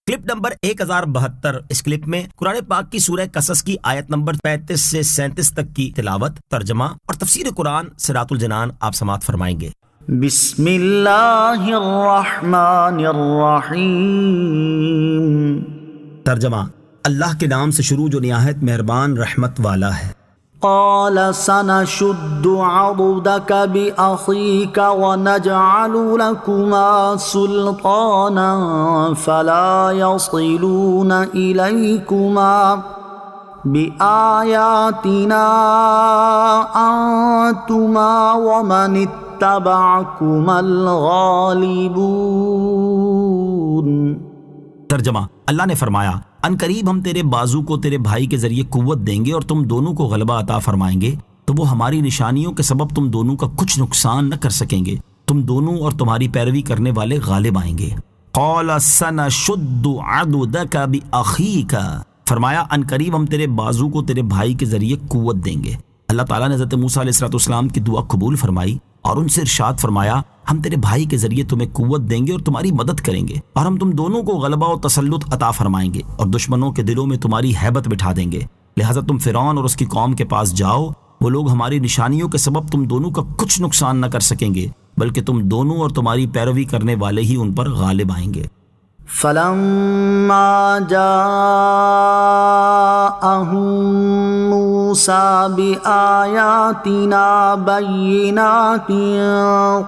Clip number 1072۔ اس clip میں قرآن پاک کی سورہ قصص کی آیت نمبر 35 سے 37 تک کی تلاوت، ترجمہ اور تفسیر قرآن صراط الجنان آپ سماعت فرمائیں گے۔ بسم اللہ الرحمن الرحیم۔ ترجمہ، اللہ کے نام سے شروع جو نہایت مہربان رحمت والا ہے۔ قال سنشد عضدك بأخيك ونجعل لكما سلطانا فلا يصلون إليكما بآياتنا أنتما ومن اتبعكما الغالبون۔ ترجمہ، اللہ نے فرمایا ان قریب ہم تیرے بازو کو تیرے بھائی کے ذریعے قوت دیں گے اور تم دونوں کو غلبہ عطا فرمائیں گے، تو وہ ہماری نشانیوں کے سبب تم دونوں کا کچھ نقصان نہ کر سکیں گے، تم دونوں اور تمہاری پیروی کرنے والے غالب آئیں گے۔ قال سنشد عضدك بأخيك، فرمایا ان قریب ہم تیرے بازو کو تیرے بھائی کے ذریعے قوت دیں گے۔ اللہ تعالیٰ نے حضرت موسیٰ علیہ السلام کی دعا قبول فرمائی اور ان سے ارشاد فرمایا ہم تیرے بھائی کے ذریعے تمہیں قوت دیں گے اور تمہاری مدد کریں گے، اور ہم تم دونوں کو غلبہ و تسلط عطا فرمائیں گے اور دشمنوں کے دلوں میں تمہاری ہیبت بٹھا دیں گے، لہٰذا تم فرعون اور اس کی قوم کے پاس جاؤ، وہ لوگ ہماری نشانیوں کے سبب تم دونوں کا کچھ نقصان نہ کر سکیں گے، بلکہ تم دونوں اور تمہاری پیروی کرنے والے ہی ان پر غالب آئیں گے۔ فلما جاءهم موسى بآياتنا بينات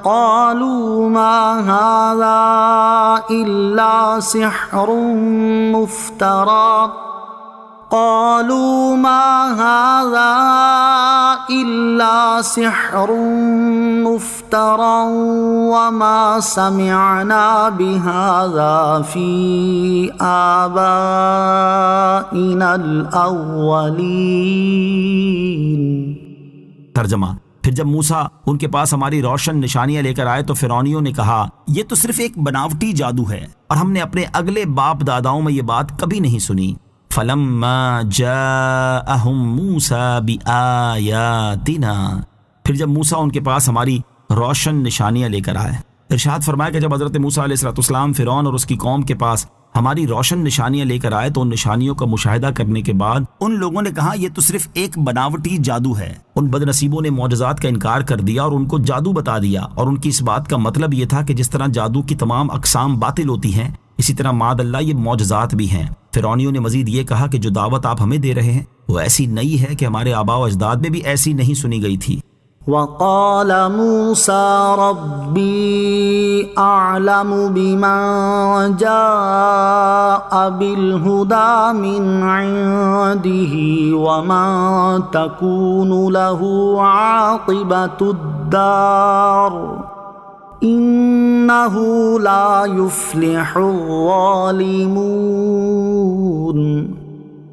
قالوا ما هذا إلا سحر مفترى وما سمعنا بهذا في آبائنا الأولين۔ ترجمہ، پھر جب موسیٰ ان کے پاس ہماری روشن نشانیاں لے کر آئے تو فرعونیوں نے کہا یہ تو صرف ایک بناوٹی جادو ہے اور ہم نے اپنے اگلے باپ داداؤں میں یہ بات کبھی نہیں سنی۔ فلما جاءهم موسیٰ بآیاتنا، پھر جب موسیٰ ان کے پاس ہماری روشن نشانیاں لے کر آئے۔ ارشاد فرمایا کہ جب حضرت موسیٰ علیہ السلام فرعون اور اس کی قوم کے پاس ہماری روشن نشانیاں لے کر آئے تو ان نشانیوں کا مشاہدہ کرنے کے بعد ان لوگوں نے کہا یہ تو صرف ایک بناوٹی جادو ہے۔ ان بد نصیبوں نے معجزات کا انکار کر دیا اور ان کو جادو بتا دیا، اور ان کی اس بات کا مطلب یہ تھا کہ جس طرح جادو کی تمام اقسام باطل ہوتی ہیں اسی طرح معاذ اللہ یہ معجزات بھی ہیں۔ فرعونیوں نے مزید یہ کہا کہ جو دعوت آپ ہمیں دے رہے ہیں وہ ایسی نئی ہے کہ ہمارے آباء و اجداد میں بھی ایسی نہیں سنی گئی تھی۔ وقال موسى ربي أعلم بمن جاء بالهدى من عنده ومن تكون له عاقبة الدار إنه لا يفلح الظالمون۔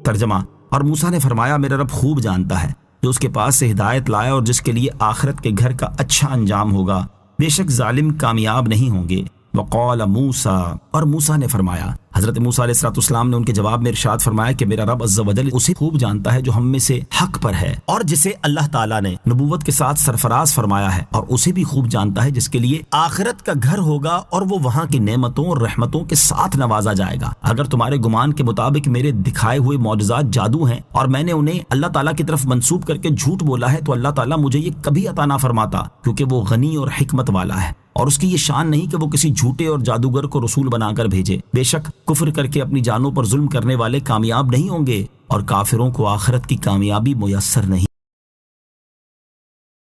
ترجمہ، اور موسیٰ نے فرمایا میرا رب خوب جانتا ہے جو اس کے پاس سے ہدایت لائے اور جس کے لیے آخرت کے گھر کا اچھا انجام ہوگا، بے شک ظالم کامیاب نہیں ہوں گے۔ وقال موسیٰ، اور موسیٰ نے فرمایا، حضرت موسیٰ علیہ السلام نے ان کے جواب میں ارشاد فرمایا کہ میرا رب عز و جل اسے خوب جانتا ہے جو ہم میں سے حق پر ہے اور جسے اللہ تعالیٰ نے نبوت کے ساتھ سرفراز فرمایا ہے، اور اسے بھی خوب جانتا ہے جس کے لیے آخرت کا گھر ہوگا اور وہ وہاں کی نعمتوں اور رحمتوں کے ساتھ نوازا جائے گا۔ اگر تمہارے گمان کے مطابق میرے دکھائے ہوئے معجزات جادو ہیں اور میں نے انہیں اللہ تعالیٰ کی طرف منسوب کر کے جھوٹ بولا ہے تو اللہ تعالیٰ مجھے یہ کبھی عطا نہ فرماتا، کیونکہ وہ غنی اور حکمت والا ہے، اور اس کی یہ شان نہیں کہ وہ کسی جھوٹے اور جادوگر کو رسول بنا کر بھیجے۔ بے شک کفر کر کے اپنی جانوں پر ظلم کرنے والے کامیاب نہیں ہوں گے اور کافروں کو آخرت کی کامیابی میسر نہیں۔